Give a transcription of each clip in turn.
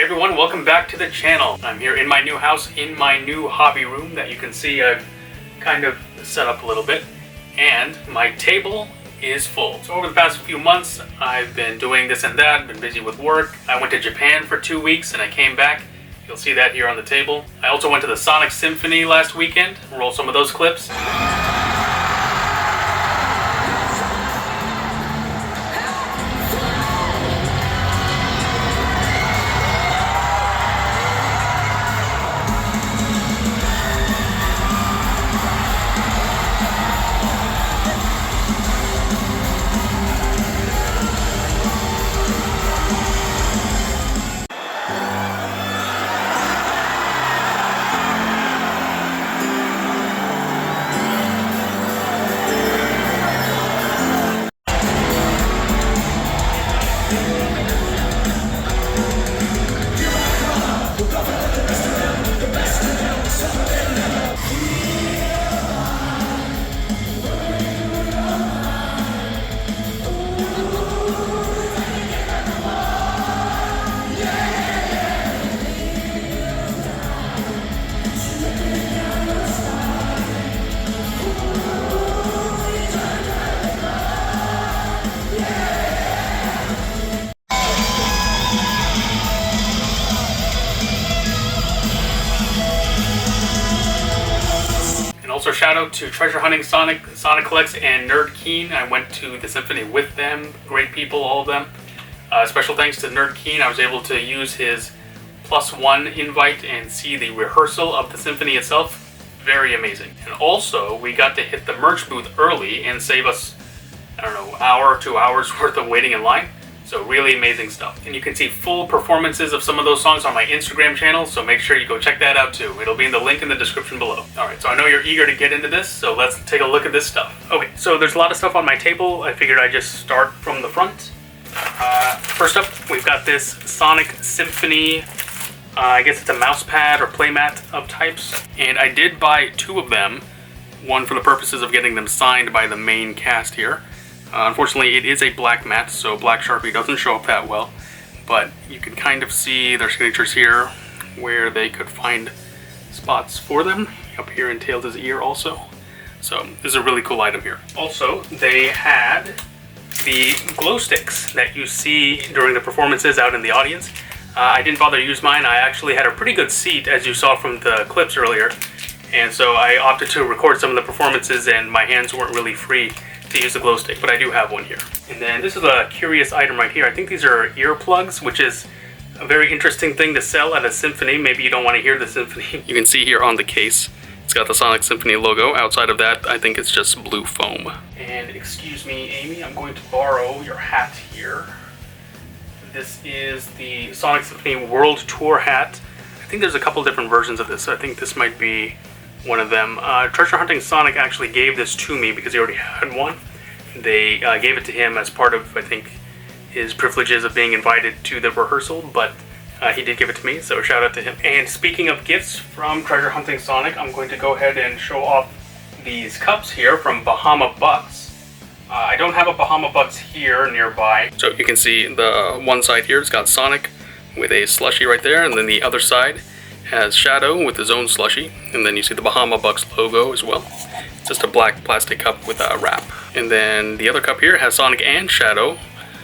everyone, welcome back to the channel. I'm here in my new house, in my new hobby room that you can see I've kind of set up a little bit. And my table is full. So over the past few months, I've been doing this and that, been busy with work. I went to Japan for 2 weeks and I came back. You'll see that here on the table. I also went to the Sonic Symphony last weekend. Roll some of those clips. Also, shout out to Treasure Hunting Sonic, Sonic Collects, and Nerd Keen. I went to the Symphony with them. Great people, all of them. Special thanks to Nerd Keen. I was able to use his +1 invite and see the rehearsal of the Symphony itself. Very amazing. And also, we got to hit the merch booth early and save us, I don't know, hour, 2 hours worth of waiting in line. So really amazing stuff. And you can see full performances of some of those songs on my Instagram channel, so make sure you go check that out too. It'll be in the link in the description below. Alright, so I know you're eager to get into this, so let's take a look at this stuff. Okay, so there's a lot of stuff on my table. I figured I'd just start from the front. First up, we've got this Sonic Symphony, I guess it's a mouse pad or playmat of types. And I did buy 2 of them, one for the purposes of getting them signed by the main cast here. Unfortunately, it is a black mat, so black Sharpie doesn't show up that well, but you can kind of see their signatures here where they could find spots for them. Up here in Tails' ear also. So this is a really cool item here. Also, they had the glow sticks that you see during the performances out in the audience. I didn't bother to use mine. I actually had a pretty good seat, as you saw from the clips earlier, and so I opted to record some of the performances and my hands weren't really free to use the glow stick, but I do have one here. And then this is a curious item right here. I think these are earplugs, which is a very interesting thing to sell at a symphony. Maybe you don't want to hear the symphony. You can see here on the case, it's got the Sonic Symphony logo. Outside of that, I think it's just blue foam. And excuse me, Amy, I'm going to borrow your hat here. This is the Sonic Symphony World Tour hat. I think there's a couple different versions of this, so I think this might be one of them. Treasure Hunting Sonic actually gave this to me because he already had one. They gave it to him as part of, I think, his privileges of being invited to the rehearsal, but he did give it to me, so shout out to him. And speaking of gifts from Treasure Hunting Sonic, I'm going to go ahead and show off these cups here from Bahama Bucks. I don't have a Bahama Bucks here nearby. So you can see the one side here, it's got Sonic with a slushie right there, and then the other side has Shadow with his own slushie, and then you see the Bahama Bucks logo as well. It's just a black plastic cup with a wrap. And then the other cup here has Sonic and Shadow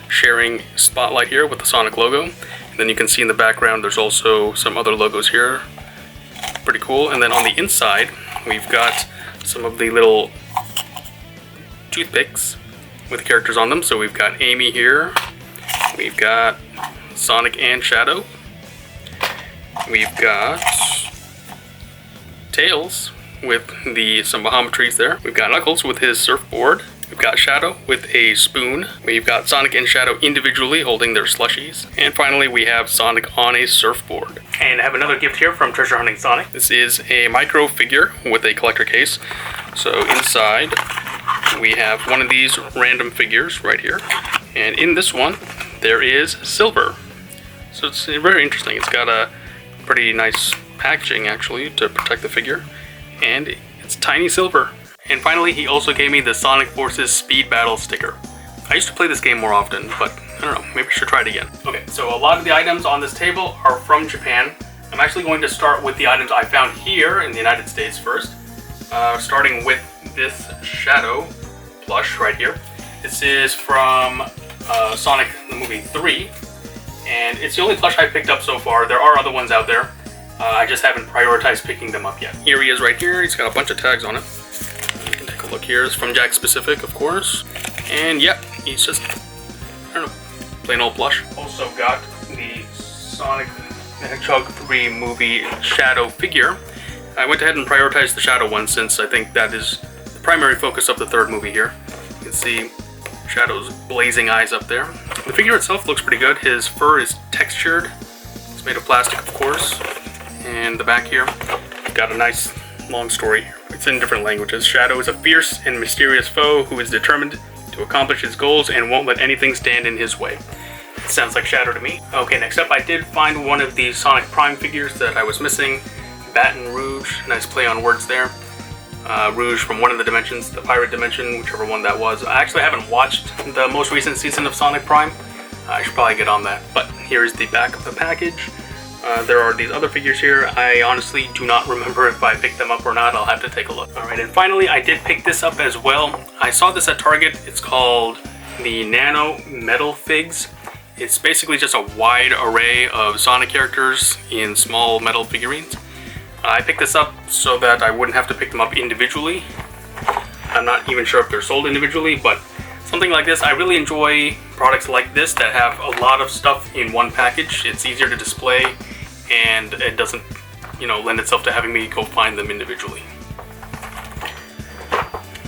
sharing spotlight here with the Sonic logo. And then you can see in the background there's also some other logos here. Pretty cool. And then on the inside we've got some of the little toothpicks with the characters on them. So we've got Amy here, we've got Sonic and Shadow, we've got Tails with some Bahama trees there. We've got Knuckles with his surfboard. We've got Shadow with a spoon. We've got Sonic and Shadow individually holding their slushies. And finally, we have Sonic on a surfboard. And I have another gift here from Treasure Hunting Sonic. This is a micro figure with a collector case. So inside, we have one of these random figures right here. And in this one, there is silver. So it's very interesting. It's got a pretty nice packaging actually to protect the figure, and it's tiny silver. And finally, he also gave me the Sonic Forces Speed Battle sticker. I used to play this game more often, but don't know, maybe I should try it again. Okay, so a lot of the items on this table are from Japan. I'm actually going to start with the items I found here in the United States first. Starting with this Shadow plush right here. This is from Sonic the Movie 3, and it's the only plush I picked up so far. There are other ones out there. I just haven't prioritized picking them up yet. Here he is right here. He's got a bunch of tags on it. You can take a look here. It's from Jack Specific, of course. And yep, he's just, I don't know, plain old plush. Also got the Sonic the Hedgehog 3 movie Shadow figure. I went ahead and prioritized the Shadow one since I think that is the primary focus of the third movie here. You can see Shadow's blazing eyes up there. The figure itself looks pretty good. His fur is textured. It's made of plastic, of course. And the back here, got a nice long story. It's in different languages. Shadow is a fierce and mysterious foe who is determined to accomplish his goals and won't let anything stand in his way. Sounds like Shadow to me. Okay, next up I did find one of the Sonic Prime figures that I was missing. Baton Rouge, nice play on words there. Rouge from one of the dimensions, the pirate dimension, whichever one that was. I actually haven't watched the most recent season of Sonic Prime. I should probably get on that. But here's the back of the package. There are these other figures here. I honestly do not remember if I picked them up or not. I'll have to take a look. Alright, and finally I did pick this up as well. I saw this at Target. It's called the Nano Metal Figs. It's basically just a wide array of Sonic characters in small metal figurines. I picked this up so that I wouldn't have to pick them up individually. I'm not even sure if they're sold individually, but something like this, I really enjoy products like this that have a lot of stuff in one package. It's easier to display and it doesn't, lend itself to having me go find them individually.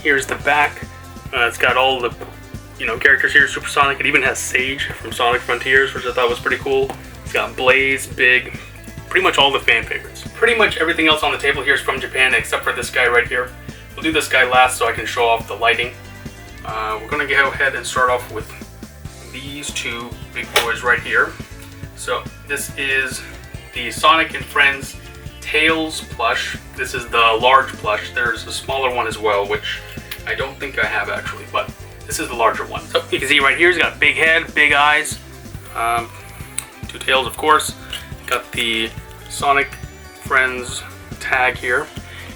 Here's the back. It's got all the, characters here, Super Sonic. It even has Sage from Sonic Frontiers, which I thought was pretty cool. It's got Blaze, Big, pretty much all the fan favorites. Pretty much everything else on the table here is from Japan except for this guy right here. We'll do this guy last so I can show off the lighting. We're going to go ahead and start off with these two big boys right here. So this is the Sonic and Friends Tails plush. This is the large plush. There's a smaller one as well, which I don't think I have actually, but this is the larger one. So you can see right here, he's got a big head, big eyes, two tails of course. Got the Sonic Friends tag here.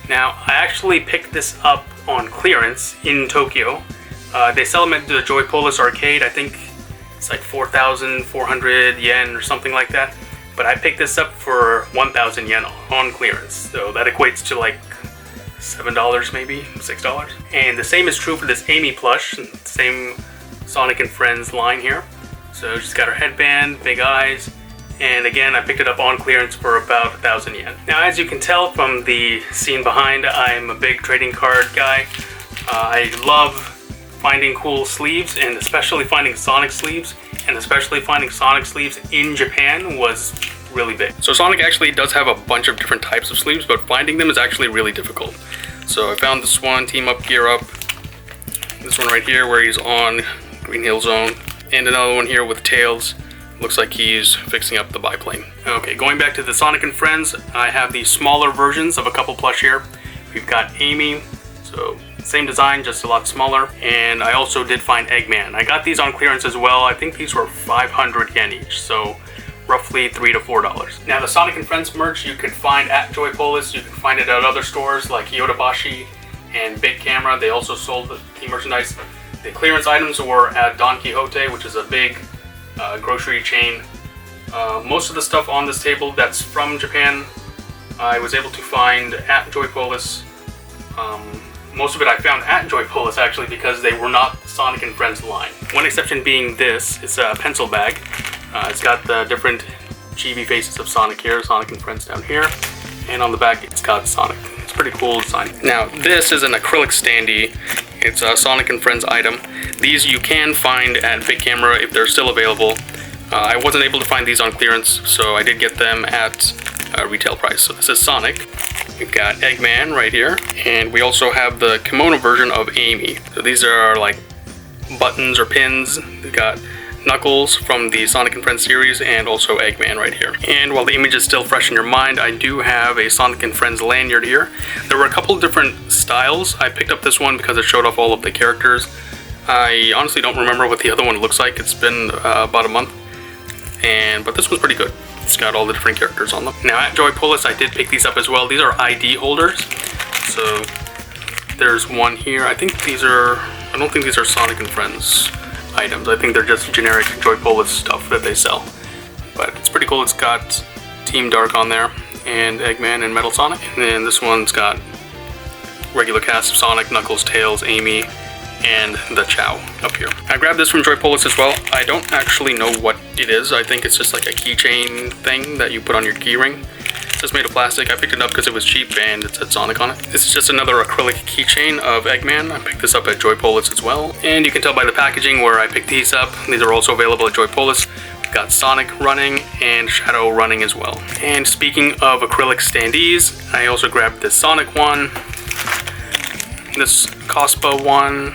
Now, I actually picked this up on clearance in Tokyo. They sell them at the Joypolis arcade. I think it's like 4,400 yen or something like that. But I picked this up for 1,000 yen on clearance. So that equates to like $7 maybe, $6. And the same is true for this Amy plush, same Sonic and Friends line here. So she's got her headband, big eyes. And again, I picked it up on clearance for about 1,000 yen. Now, as you can tell from the scene behind, I'm a big trading card guy. I love finding cool sleeves, and especially finding Sonic sleeves, and especially finding Sonic sleeves in Japan was really big. So Sonic actually does have a bunch of different types of sleeves, but finding them is actually really difficult. So I found this one, Team Up, Gear Up. This one right here where he's on Green Hill Zone. And another one here with Tails. Looks like he's fixing up the biplane. Okay, going back to the Sonic and Friends, I have the smaller versions of a couple plush here. We've got Amy, so same design, just a lot smaller. And I also did find Eggman. I got these on clearance as well. I think these were 500 yen each, so roughly $3 to $4. Now the Sonic and Friends merch you can find at Joypolis. You can find it at other stores like Yodobashi and Big Camera. They also sold the merchandise. The clearance items were at Don Quixote, which is a big grocery chain. Most of the stuff on this table that's from Japan, I was able to find at Joypolis. Most of it I found at Joypolis actually because they were not Sonic and Friends line. One exception being this. It's a pencil bag. It's got the different chibi faces of Sonic here, Sonic and Friends down here, and on the back it's got Sonic. It's pretty cool design. Now this is an acrylic standee. It's a Sonic and Friends item. These you can find at Big Camera if they're still available. I wasn't able to find these on clearance, so I did get them at retail price. So this is Sonic. We've got Eggman right here, and we also have the kimono version of Amy. So these are like buttons or pins. We've got Knuckles from the Sonic and Friends series, and also Eggman right here. And while the image is still fresh in your mind, I do have a Sonic and Friends lanyard here. There were a couple of different styles. I picked up this one because it showed off all of the characters. I honestly don't remember what the other one looks like. It's been about a month, but this one's pretty good. It's got all the different characters on them. Now at Joypolis, I did pick these up as well. These are ID holders. So there's one here. I don't think these are Sonic and Friends items. I think they're just generic Joypolis stuff that they sell. But it's pretty cool. It's got Team Dark on there, and Eggman and Metal Sonic. And then this one's got regular cast of Sonic, Knuckles, Tails, Amy, and the Chow up here. I grabbed this from Joypolis as well. I don't actually know what it is. I think it's just like a keychain thing that you put on your keyring. It's made of plastic. I picked it up because it was cheap and it said Sonic on it. This is just another acrylic keychain of Eggman. I picked this up at Joypolis as well. And you can tell by the packaging where I picked these up. These are also available at Joypolis. We've got Sonic running and Shadow running as well. And speaking of acrylic standees, I also grabbed this Sonic one, this Cospa one,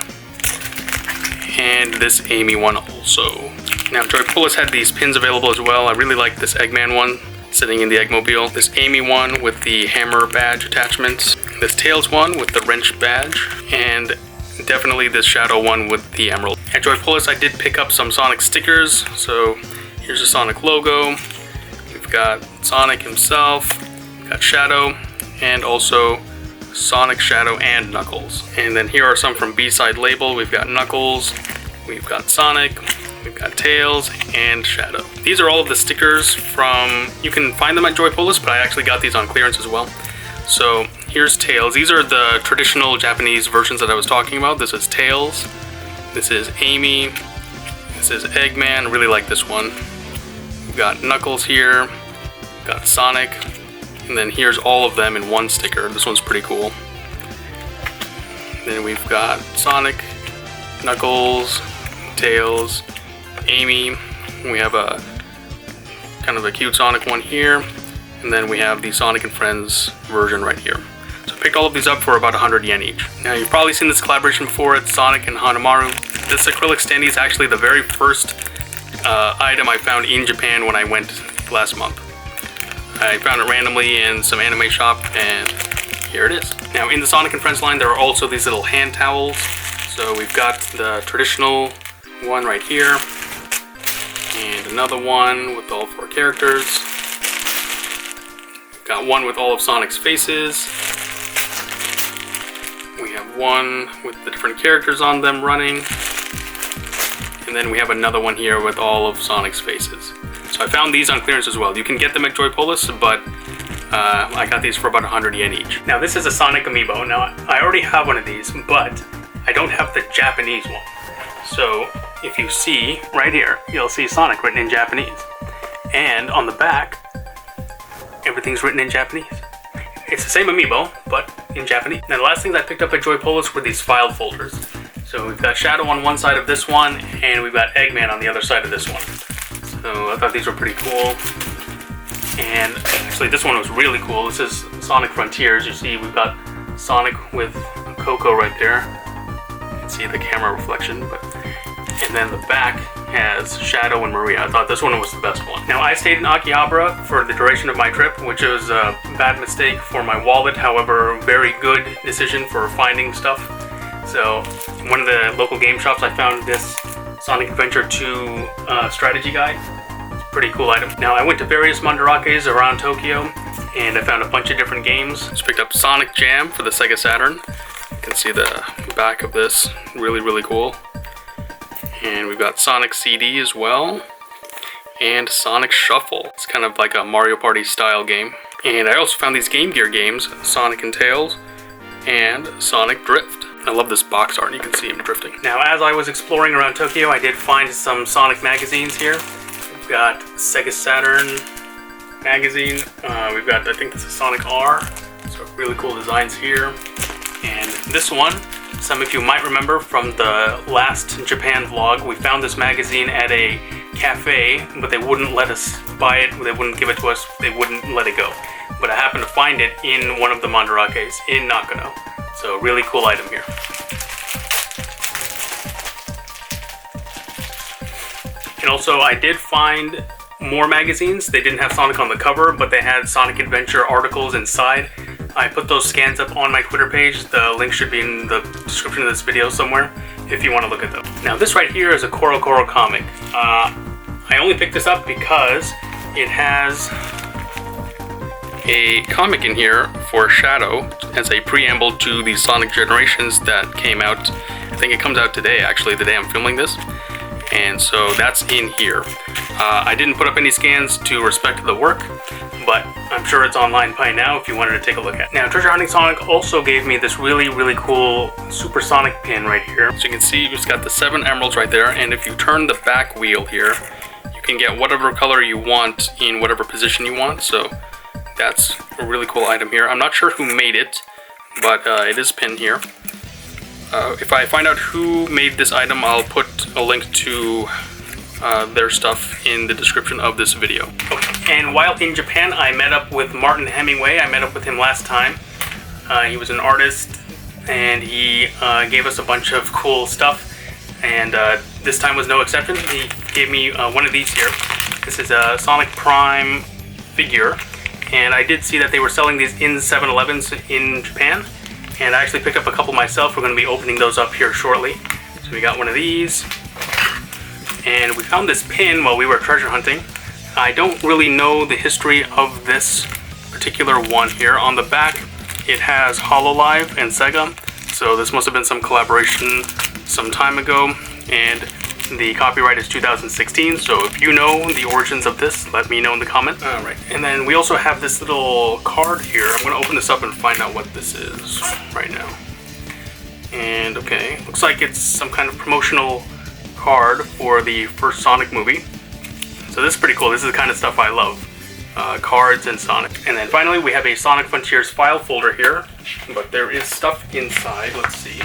and this Amy one also. Now Joypolis had these pins available as well. I really like this Eggman one sitting in the Eggmobile. This Amy one with the hammer badge attachments. This Tails one with the wrench badge. And definitely this Shadow one with the emerald. At Joypolis, I did pick up some Sonic stickers. So here's the Sonic logo. We've got Sonic himself. We've got Shadow. And also Sonic, Shadow, and Knuckles. And then here are some from B-Side Label. We've got Knuckles. We've got Sonic. We've got Tails and Shadow. These are all of the stickers from, you can find them at Joypolis, but I actually got these on clearance as well. So here's Tails. These are the traditional Japanese versions that I was talking about. This is Tails. This is Amy. This is Eggman. I really like this one. We've got Knuckles here. We've got Sonic. And then here's all of them in one sticker. This one's pretty cool. Then we've got Sonic, Knuckles, Tails, Amy. We have a kind of a cute Sonic one here, and then we have the Sonic and Friends version right here. So I picked all of these up for about 100 yen each. Now you've probably seen this collaboration before. It's Sonic and Hanamaru. This acrylic standee is actually the very first item I found in Japan when I went last month. I found it randomly in some anime shop, and here it is. Now in the Sonic and Friends line, there are also these little hand towels. So we've got the traditional one right here, and another one with all 4 characters. We've got one with all of Sonic's faces. We have one with the different characters on them running. And then we have another one here with all of Sonic's faces. So I found these on clearance as well. You can get them at Joypolis, but I got these for about 100 yen each. Now this is a Sonic amiibo. Now I already have one of these, but I don't have the Japanese one. So if you see right here, you'll see Sonic written in Japanese. And on the back, everything's written in Japanese. It's the same amiibo, but in Japanese. Now the last things I picked up at Joypolis were these file folders. So we've got Shadow on one side of this one, and we've got Eggman on the other side of this one. So I thought these were pretty cool. And actually this one was really cool. This is Sonic Frontiers. You see we've got Sonic with Coco right there. You can see the camera reflection, and then the back has Shadow and Maria. I thought this one was the best one. Now I stayed in Akihabara for the duration of my trip, which was a bad mistake for my wallet, however, very good decision for finding stuff. So in one of the local game shops I found this Sonic Adventure 2 strategy guide. It's a pretty cool item. Now I went to various mandarakes around Tokyo and I found a bunch of different games. Just picked up Sonic Jam for the Sega Saturn. You can see the back of this, really, really cool. And we've got Sonic CD as well, and Sonic Shuffle. It's kind of like a Mario Party style game. And I also found these Game Gear games, Sonic and Tails, and Sonic Drift. I love this box art, you can see him drifting. Now as I was exploring around Tokyo, I did find some Sonic magazines here. We've got Sega Saturn magazine, we've got, I think this is Sonic R, so really cool designs here. And this one, some of you might remember from the last Japan vlog, we found this magazine at a cafe, but they wouldn't let us buy it, they wouldn't give it to us, they wouldn't let it go. But I happened to find it in one of the mandarakes in Nakano. So really cool item here. And also I did find more magazines. They didn't have Sonic on the cover, but they had Sonic Adventure articles inside. I put those scans up on my Twitter page. The link should be in the description of this video somewhere. if you want to look at those. Now this right here is a Coro comic. I only picked this up because it has a comic in here for Shadow as a preamble to the Sonic Generations that came out. I think it comes out today, actually, the day I'm filming this. And so that's in here. I didn't put up any scans to respect the work, but I'm sure it's online by now if you wanted to take a look at it. Now, Treasure Hunting Sonic also gave me this really, really cool Supersonic pin right here. So you can see it's got the 7 emeralds right there, and if you turn the back wheel here, you can get whatever color you want in whatever position you want. So that's a really cool item here. I'm not sure who made it, but it is pinned here. If I find out who made this item, I'll put a link to their stuff in the description of this video. Okay. And while in Japan, I met up with Martin Hemingway. I met up with him last time. He was an artist, and he gave us a bunch of cool stuff. And this time was no exception. He gave me one of these here. This is a Sonic Prime figure. And I did see that they were selling these in 7-Elevens in Japan. And I actually picked up a couple myself. We're going to be opening those up here shortly. So we got one of these. And we found this pin while we were treasure hunting. I don't really know the history of this particular one here. On the back, it has HoloLive and Sega. So this must have been some collaboration some time ago. And the copyright is 2016. So if you know the origins of this, let me know in the comments. Alright, and then we also have this little card here. I'm going to open this up and find out what this is right now. And okay, looks like it's some kind of promotional card for the first Sonic movie. So this is pretty cool. This is the kind of stuff I love. Cards and Sonic. And then finally we have a Sonic Frontiers file folder here. But there is stuff inside. Let's see.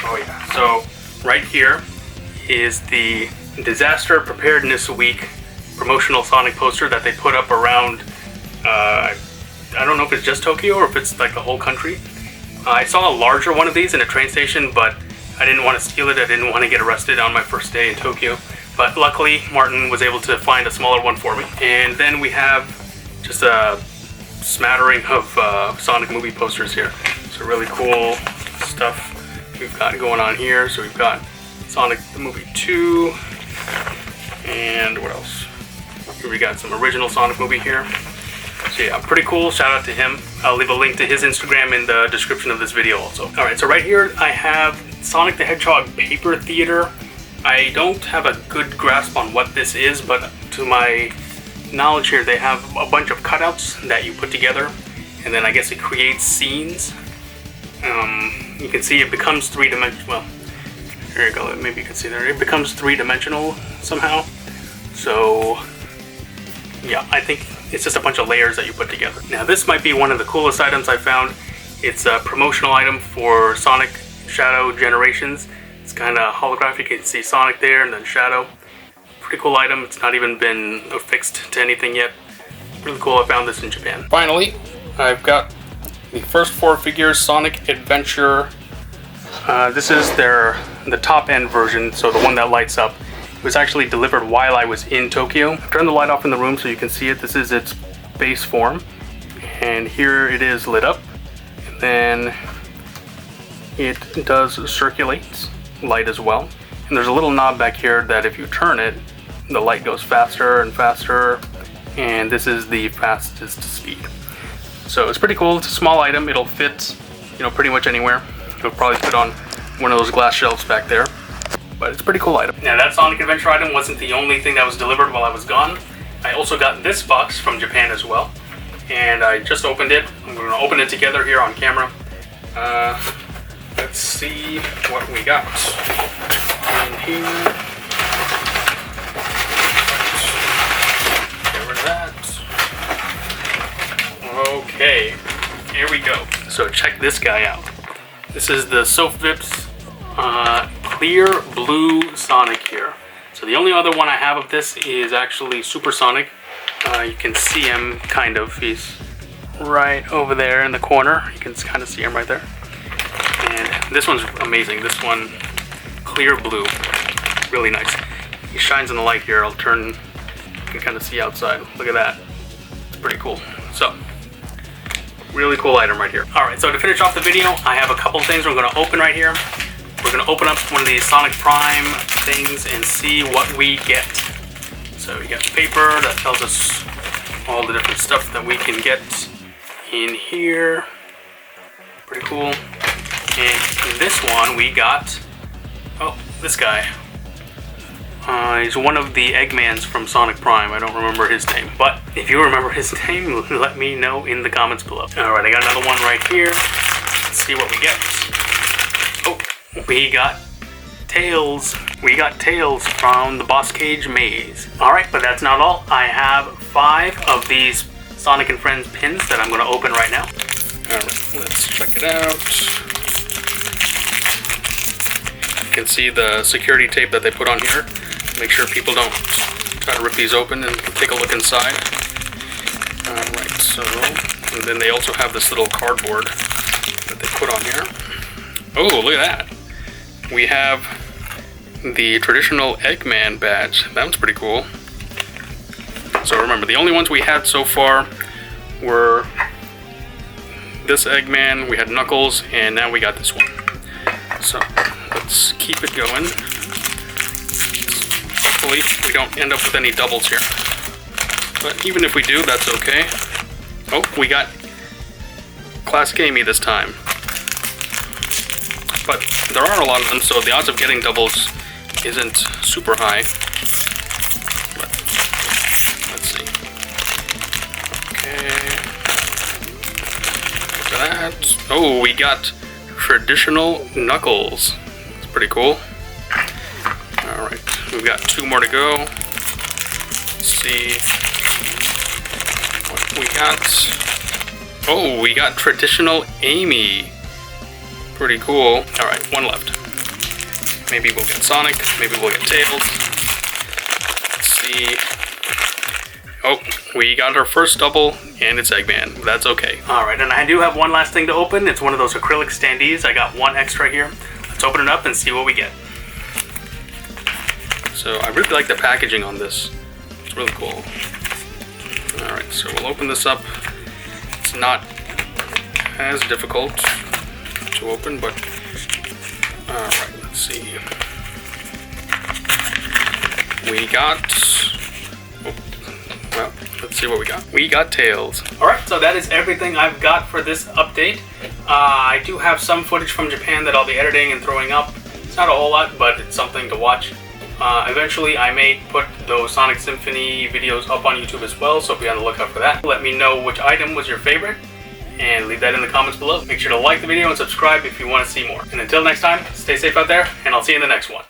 Oh yeah. So right here is the Disaster Preparedness Week promotional Sonic poster that they put up around, I don't know if it's just Tokyo or if it's like the whole country. I saw a larger one of these in a train station, but I didn't want to steal it. I didn't want to get arrested on my first day in Tokyo. But luckily, Martin was able to find a smaller one for me. And then we have just a smattering of Sonic movie posters here. So really cool stuff we've got going on here. So we've got Sonic the Movie 2. And what else? Here we got some original Sonic movie here. So yeah, pretty cool. Shout out to him. I'll leave a link to his Instagram in the description of this video also. Alright, so right here I have Sonic the Hedgehog Paper Theater. I don't have a good grasp on what this is, but to my knowledge here, they have a bunch of cutouts that you put together, and then I guess it creates scenes. You can see it becomes three-dimensional. Well, here you go. Maybe you can see there. It becomes three-dimensional somehow. So yeah, I think it's just a bunch of layers that you put together. Now this might be one of the coolest items I found. It's a promotional item for Sonic Shadow Generations. It's kind of holographic. You can see Sonic there and then Shadow. Pretty cool item. It's not even been affixed to anything yet. Really cool. I found this in Japan. Finally, I've got the first 4 figures, Sonic Adventure. This is the top end version, so the one that lights up. It was actually delivered while I was in Tokyo. I've turned the light off in the room so you can see it. This is its base form. And here it is lit up. And then it does circulate light as well. And there's a little knob back here that if you turn it, the light goes faster and faster. And this is the fastest speed. So it's pretty cool. It's a small item. It'll fit, pretty much anywhere. It'll probably fit on one of those glass shelves back there. But it's a pretty cool item. Now that Sonic Adventure item wasn't the only thing that was delivered while I was gone. I also got this box from Japan as well. And I just opened it. I'm going to open it together here on camera. Let's see what we got in here. Get rid of that. Okay, here we go. So check this guy out. This is the Sofvips Clear Blue Sonic here. So the only other one I have of this is actually Supersonic. You can see him kind of. He's right over there in the corner. You can kind of see him right there. And this one's amazing. This one, clear blue. Really nice. He shines in the light here. I'll turn. You can kind of see outside. Look at that. It's pretty cool. So Really cool item right here. Alright, so to finish off the video, I have a couple things we're going to open right here. We're going to open up one of these Sonic Prime things and see what we get. So we got paper that tells us all the different stuff that we can get in here. Pretty cool. And in this one we got, oh, this guy. He's one of the Eggmans from Sonic Prime. I don't remember his name, but if you remember his name, let me know in the comments below. Alright, I got another one right here. Let's see what we get. Oh, we got Tails. We got Tails from the Boss Cage Maze. Alright, but that's not all. I have 5 of these Sonic and Friends pins that I'm going to open right now. Alright, let's check it out. You can see the security tape that they put on here. Make sure people don't try to rip these open and take a look inside. Alright, so, and then they also have this little cardboard that they put on here. Oh, look at that. We have the traditional Eggman badge. That one's pretty cool. So remember, the only ones we had so far were this Eggman, we had Knuckles, and now we got this one. So, let's keep it going. Hopefully we don't end up with any doubles here. But even if we do, that's okay. Oh, we got Classic Amy this time. But there are a lot of them, so the odds of getting doubles isn't super high. But let's see. Okay. Look at that. Oh, we got traditional Knuckles. It's pretty cool. Alright, we've got 2 more to go. Let's see what we got. Oh, we got traditional Amy. Pretty cool. Alright, 1 left. Maybe we'll get Sonic, maybe we'll get Tails. Let's see. Oh, we got our first double, and it's Eggman. That's okay. Alright, and I do have one last thing to open. It's one of those acrylic standees. I got 1 extra here. Let's open it up and see what we get. So I really like the packaging on this. It's really cool. Alright, so we'll open this up. It's not as difficult to open, but alright, let's see. We got, well, let's see what we got. We got Tails. Alright, so that is everything I've got for this update. I do have some footage from Japan that I'll be editing and throwing up. It's not a whole lot, but it's something to watch. Eventually I may put those Sonic Symphony videos up on YouTube as well, so be on the lookout for that. Let me know which item was your favorite, and leave that in the comments below. Make sure to like the video and subscribe if you want to see more. And until next time, stay safe out there, and I'll see you in the next one.